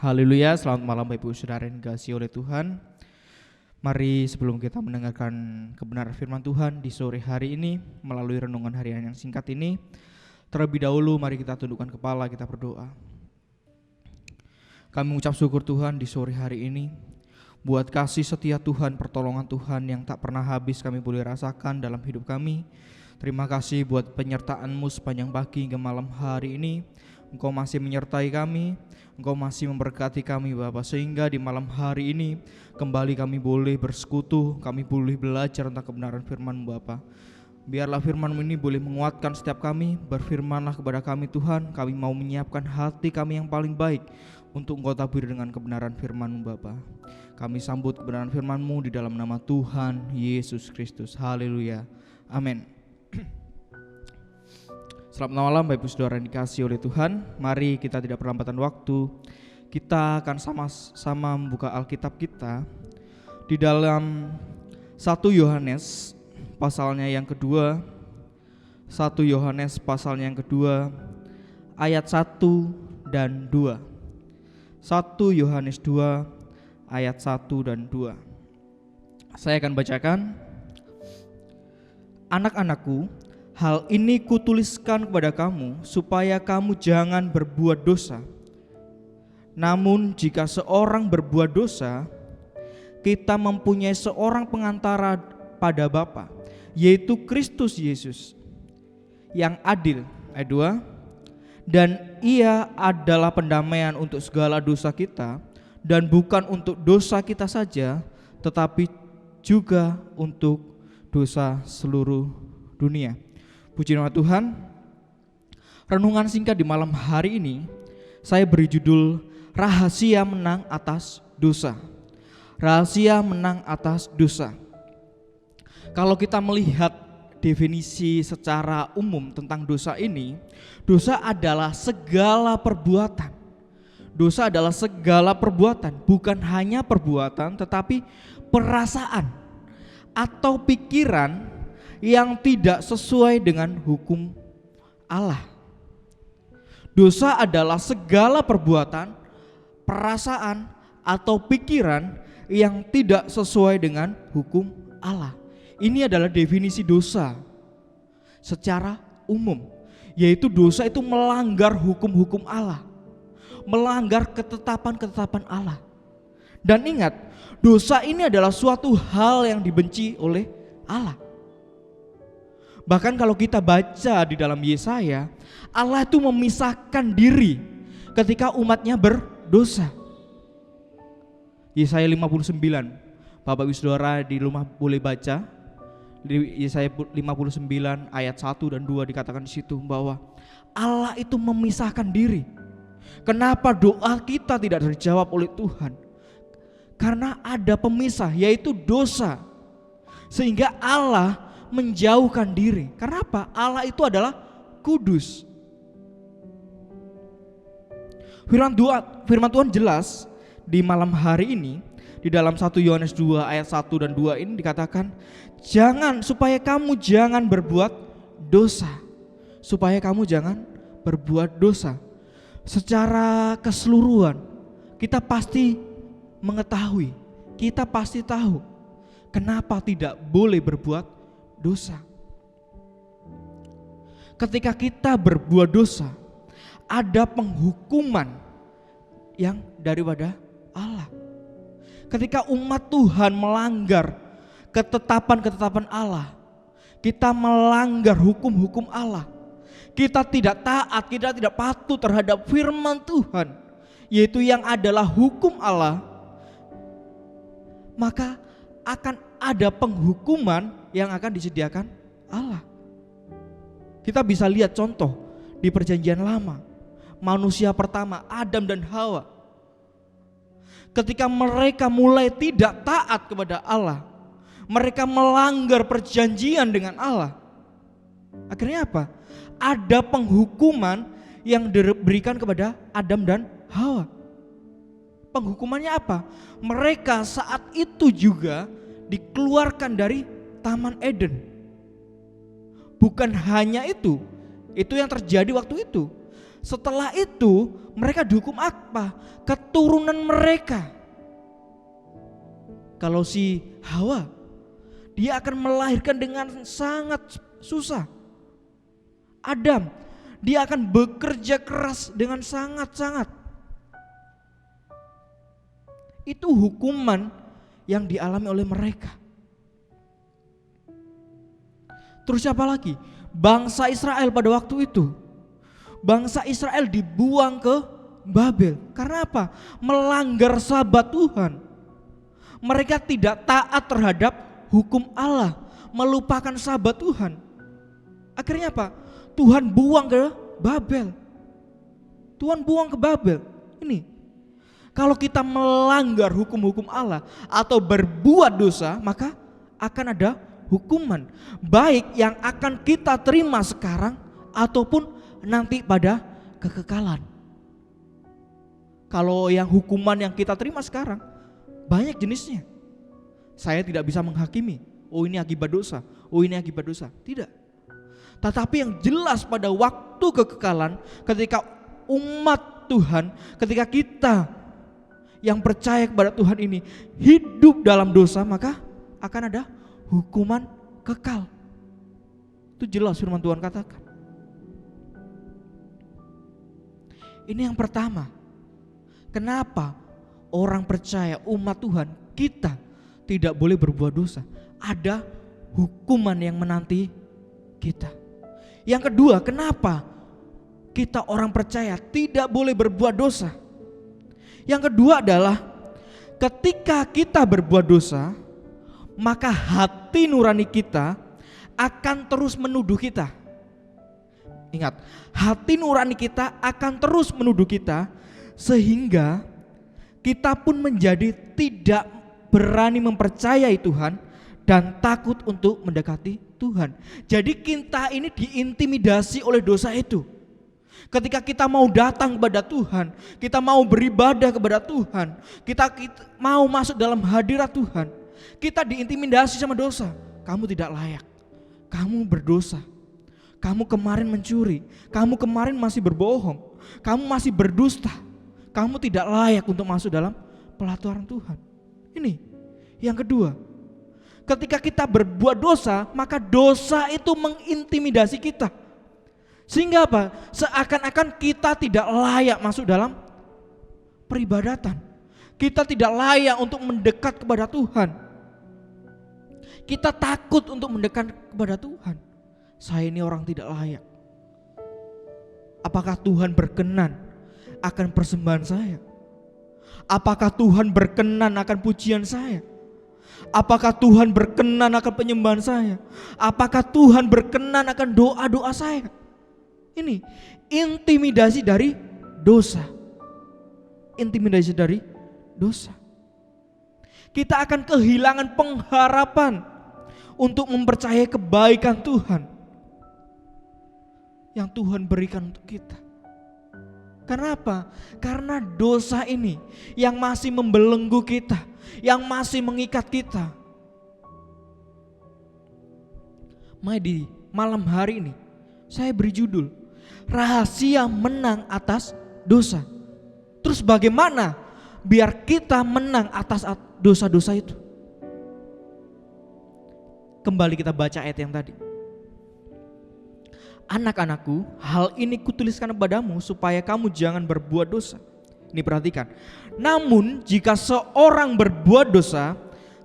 Haleluya, selamat malam Bapak Ibu Saudara yang dikasihi oleh Tuhan. Mari sebelum kita mendengarkan kebenaran firman Tuhan di sore hari ini melalui renungan harian yang singkat ini, terlebih dahulu mari kita tundukkan kepala, kita berdoa. Kami mengucap syukur Tuhan di sore hari ini buat kasih setia Tuhan, pertolongan Tuhan yang tak pernah habis kami boleh rasakan dalam hidup kami. Terima kasih buat penyertaan-Mu sepanjang pagi hingga malam hari ini. Engkau masih menyertai kami, Engkau masih memberkati kami Bapa, sehingga di malam hari ini kembali kami boleh bersekutu, kami boleh belajar tentang kebenaran firman-Mu Bapa. Biarlah firman-Mu ini boleh menguatkan setiap kami. Berfirmanlah kepada kami Tuhan, kami mau menyiapkan hati kami yang paling baik untuk Engkau taburi dengan kebenaran firman-Mu Bapa. Kami sambut kebenaran firman-Mu di dalam nama Tuhan Yesus Kristus. Haleluya, amin. Selamat malam Bapak Ibu Saudara yang dikasihi oleh Tuhan. Mari kita tidak perlambatan waktu, kita akan sama-sama membuka Alkitab kita di dalam 1 Yohanes pasalnya yang kedua. 1 Yohanes pasalnya yang kedua ayat 1 dan 2. 1 Yohanes 2 ayat 1 dan 2. Saya akan bacakan. Anak-anakku, hal ini kutuliskan kepada kamu supaya kamu jangan berbuat dosa. Namun jika seorang berbuat dosa, kita mempunyai seorang pengantara pada Bapa, yaitu Kristus Yesus, yang adil. Ayat 2. Dan ia adalah pendamaian untuk segala dosa kita, dan bukan untuk dosa kita saja, tetapi juga untuk dosa seluruh dunia. Puji nama Tuhan. Renungan singkat di malam hari ini saya beri judul Rahasia Menang Atas Dosa. Rahasia menang atas dosa. Kalau kita melihat definisi secara umum tentang dosa ini, dosa adalah segala perbuatan. Dosa adalah segala perbuatan, bukan hanya perbuatan tetapi perasaan atau pikiran yang tidak sesuai dengan hukum Allah. Dosa adalah segala perbuatan, perasaan atau pikiran yang tidak sesuai dengan hukum Allah. Ini adalah definisi dosa secara umum, yaitu dosa itu melanggar hukum-hukum Allah, melanggar ketetapan-ketetapan Allah. Dan ingat, dosa ini adalah suatu hal yang dibenci oleh Allah. Bahkan kalau kita baca di dalam Yesaya, Allah itu memisahkan diri ketika umatnya berdosa. Yesaya 59, Bapak Ibu Saudara di rumah boleh baca. Di Yesaya 59 ayat 1 dan 2 dikatakan di situ bahwa Allah itu memisahkan diri. Kenapa doa kita tidak terjawab oleh Tuhan? Karena ada pemisah, yaitu dosa. Sehingga Allah menjauhkan diri. Karena apa? Allah itu adalah kudus. Firman Tuhan jelas di malam hari ini di dalam 1 Yohanes 2 ayat 1 dan 2 ini dikatakan, supaya kamu jangan berbuat dosa. Supaya kamu jangan berbuat dosa. Secara keseluruhan kita pasti mengetahui, kita pasti tahu kenapa tidak boleh berbuat dosa. Ketika kita berbuat dosa, ada penghukuman yang daripada Allah. Ketika umat Tuhan melanggar ketetapan-ketetapan Allah, kita melanggar hukum-hukum Allah, kita tidak taat, kita tidak patuh terhadap firman Tuhan, yaitu yang adalah hukum Allah, maka akan ada penghukuman yang akan disediakan Allah. Kita bisa lihat contoh di perjanjian lama. Manusia pertama, Adam dan Hawa, ketika mereka mulai tidak taat kepada Allah, mereka melanggar perjanjian dengan Allah. Akhirnya apa? Ada penghukuman yang diberikan kepada Adam dan Hawa. Penghukumannya apa? Mereka saat itu juga dikeluarkan dari Taman Eden. Bukan hanya itu yang terjadi waktu itu. Setelah itu mereka dihukum apa? Keturunan mereka. Kalau si Hawa, dia akan melahirkan dengan sangat susah. Adam, dia akan bekerja keras dengan sangat-sangat. Itu hukuman yang dialami oleh mereka. Terus siapa lagi? Bangsa Israel pada waktu itu. Bangsa Israel dibuang ke Babel. Karena apa? Melanggar sabat Tuhan. Mereka tidak taat terhadap hukum Allah, melupakan sabat Tuhan. Akhirnya apa? Tuhan buang ke Babel. Tuhan buang ke Babel. Ini, kalau kita melanggar hukum-hukum Allah atau berbuat dosa, maka akan ada hukuman, baik yang akan kita terima sekarang ataupun nanti pada kekekalan. Kalau yang hukuman yang kita terima sekarang banyak jenisnya. Saya tidak bisa menghakimi, oh ini akibat dosa, oh ini akibat dosa. Tidak. Tetapi yang jelas pada waktu kekekalan, ketika umat Tuhan, ketika kita yang percaya kepada Tuhan ini hidup dalam dosa, maka akan ada hukuman kekal. Itu jelas firman Tuhan katakan. Ini yang pertama. Kenapa orang percaya, umat Tuhan, kita tidak boleh berbuat dosa? Ada hukuman yang menanti kita. Yang kedua, kenapa kita orang percaya tidak boleh berbuat dosa? Yang kedua adalah ketika kita berbuat dosa, maka hati nurani kita akan terus menuduh kita. Ingat, hati nurani kita akan terus menuduh kita, sehingga kita pun menjadi tidak berani mempercayai Tuhan dan takut untuk mendekati Tuhan. Jadi kita ini diintimidasi oleh dosa itu. Ketika kita mau datang kepada Tuhan, kita mau beribadah kepada Tuhan, kita mau masuk dalam hadirat Tuhan, kita diintimidasi sama dosa. Kamu tidak layak, kamu berdosa, kamu kemarin mencuri, kamu kemarin masih berbohong, kamu masih berdusta, kamu tidak layak untuk masuk dalam pelaturan Tuhan. Ini yang kedua. Ketika kita berbuat dosa, maka dosa itu mengintimidasi kita. Sehingga apa? Seakan-akan kita tidak layak masuk dalam peribadatan. Kita tidak layak untuk mendekat kepada Tuhan. Kita takut untuk mendekat kepada Tuhan. Saya ini orang tidak layak. Apakah Tuhan berkenan akan persembahan saya? Apakah Tuhan berkenan akan pujian saya? Apakah Tuhan berkenan akan penyembahan saya? Apakah Tuhan berkenan akan doa-doa saya? Ini intimidasi dari dosa. Intimidasi dari dosa. Kita akan kehilangan pengharapan untuk mempercayai kebaikan Tuhan yang Tuhan berikan untuk kita. Karena apa? Karena dosa ini yang masih membelenggu kita, yang masih mengikat kita. Di malam hari ini saya beri judul Rahasia Menang Atas Dosa. Terus bagaimana biar kita menang atas dosa-dosa itu? Kembali kita baca ayat yang tadi. Anak-anakku, hal ini kutuliskan kepadamu supaya kamu jangan berbuat dosa. Ini perhatikan. Namun jika seorang berbuat dosa,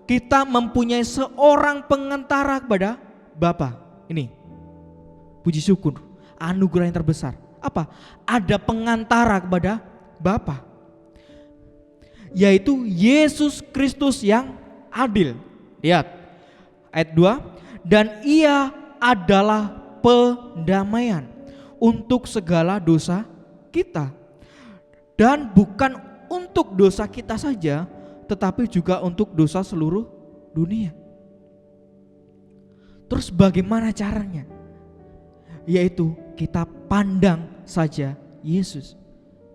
kita mempunyai seorang pengantara kepada Bapa. Ini puji syukur, anugerah yang terbesar. Apa? Ada pengantara kepada Bapa, yaitu Yesus Kristus yang adil. Lihat ayat 2. Dan ia adalah pendamaian untuk segala dosa kita, dan bukan untuk dosa kita saja, tetapi juga untuk dosa seluruh dunia. Terus bagaimana caranya? Yaitu kita pandang saja Yesus.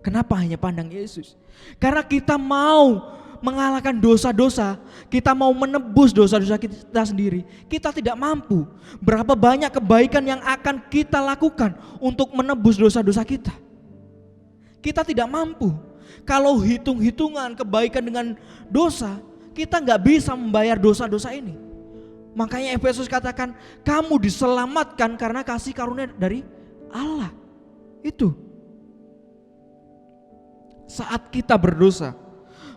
Kenapa hanya pandang Yesus? Karena kita mau mengalahkan dosa-dosa, kita mau menebus dosa-dosa kita sendiri. Kita tidak mampu. Berapa banyak kebaikan yang akan kita lakukan untuk menebus dosa-dosa kita? Kita tidak mampu. Kalau hitung-hitungan kebaikan dengan dosa, kita nggak bisa membayar dosa-dosa ini. Makanya Efesus katakan, kamu diselamatkan karena kasih karunia dari Allah. Itu. Saat kita berdosa,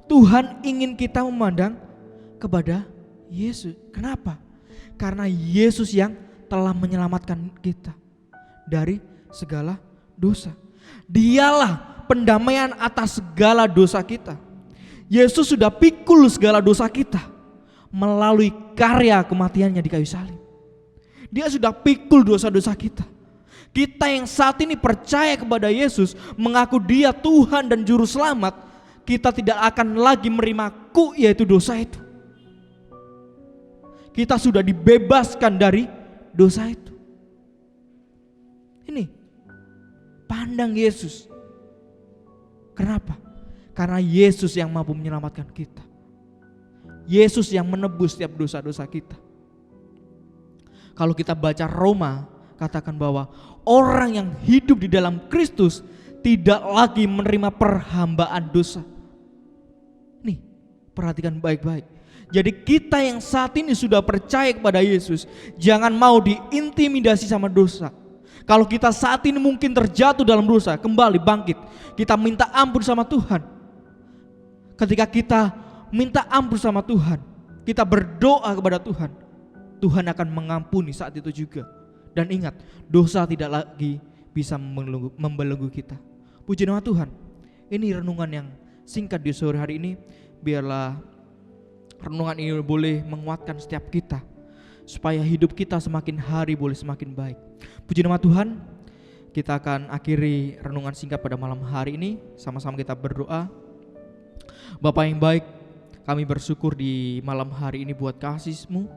Tuhan ingin kita memandang kepada Yesus. Kenapa? Karena Yesus yang telah menyelamatkan kita dari segala dosa. Dialah pendamaian atas segala dosa kita. Yesus sudah pikul segala dosa kita melalui karya kematiannya di kayu salib. Dia sudah pikul dosa-dosa kita. Kita yang saat ini percaya kepada Yesus, mengaku Dia Tuhan dan Juru Selamat, kita tidak akan lagi menerima yaitu dosa itu. Kita sudah dibebaskan dari dosa itu. Ini pandang Yesus. Kenapa? Karena Yesus yang mampu menyelamatkan kita. Yesus yang menebus setiap dosa-dosa kita. Kalau kita baca Roma, katakan bahwa orang yang hidup di dalam Kristus tidak lagi menerima perhambaan dosa. Nih, perhatikan baik-baik. Jadi kita yang saat ini sudah percaya kepada Yesus, jangan mau diintimidasi sama dosa. Kalau kita saat ini mungkin terjatuh dalam dosa, kembali bangkit. Kita minta ampun sama Tuhan. Ketika kita minta ampun sama Tuhan, kita berdoa kepada Tuhan, Tuhan akan mengampuni saat itu juga. Dan ingat, dosa tidak lagi bisa membelenggu kita. Puji nama Tuhan. Ini renungan yang singkat di sore hari ini. Biarlah renungan ini boleh menguatkan setiap kita, supaya hidup kita semakin hari boleh semakin baik. Puji nama Tuhan. Kita akan akhiri renungan singkat pada malam hari ini. Sama-sama kita berdoa. Bapa yang baik, kami bersyukur di malam hari ini buat kasih-Mu,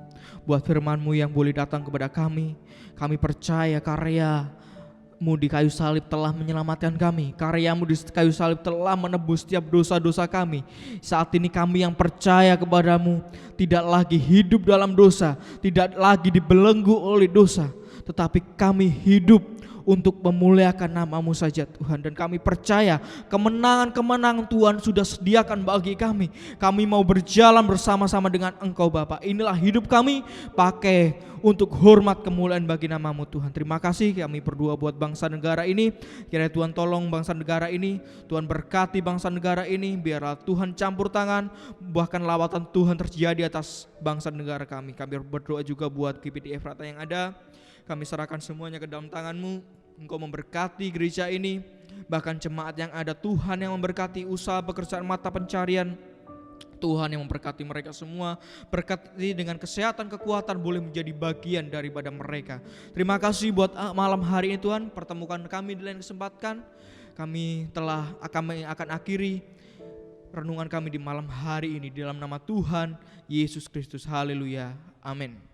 buat firman-Mu yang boleh datang kepada kami. Kami percaya karya-Mu di kayu salib telah menyelamatkan kami. Karya-Mu di kayu salib telah menebus setiap dosa-dosa kami. Saat ini kami yang percaya kepada-Mu tidak lagi hidup dalam dosa, tidak lagi dibelenggu oleh dosa, tetapi kami hidup untuk memuliakan nama-Mu saja Tuhan. Dan kami percaya kemenangan-kemenangan Tuhan sudah sediakan bagi kami. Kami mau berjalan bersama-sama dengan Engkau Bapa. Inilah hidup kami, pakai untuk hormat kemuliaan bagi nama-Mu Tuhan. Terima kasih, kami berdoa buat bangsa negara ini. Kiranya Tuhan tolong bangsa negara ini, Tuhan berkati bangsa negara ini. Biarlah Tuhan campur tangan, bahkan lawatan Tuhan terjadi atas bangsa negara kami. Kami berdoa juga buat GPD Efrata yang ada. Kami serahkan semuanya ke dalam tangan-Mu. Engkau memberkati gereja ini, bahkan jemaat yang ada. Tuhan yang memberkati usaha pekerjaan mata pencarian. Tuhan yang memberkati mereka semua. Berkati dengan kesehatan, kekuatan boleh menjadi bagian daripada mereka. Terima kasih buat malam hari ini Tuhan. Pertemukan kami di lain kesempatan. Kami akan akhiri renungan kami di malam hari ini di dalam nama Tuhan Yesus Kristus. Haleluya. Amin.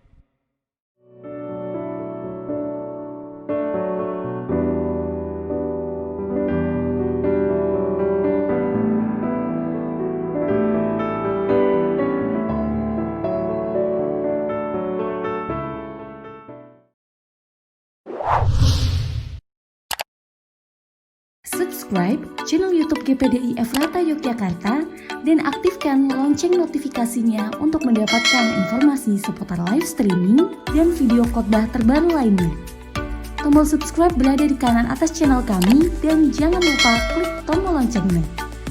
Subscribe channel YouTube GPDI Efrata Yogyakarta dan aktifkan lonceng notifikasinya untuk mendapatkan informasi seputar live streaming dan video khotbah terbaru lainnya. Tombol subscribe berada di kanan atas channel kami dan jangan lupa klik tombol loncengnya.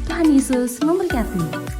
Tuhan Yesus memberkati.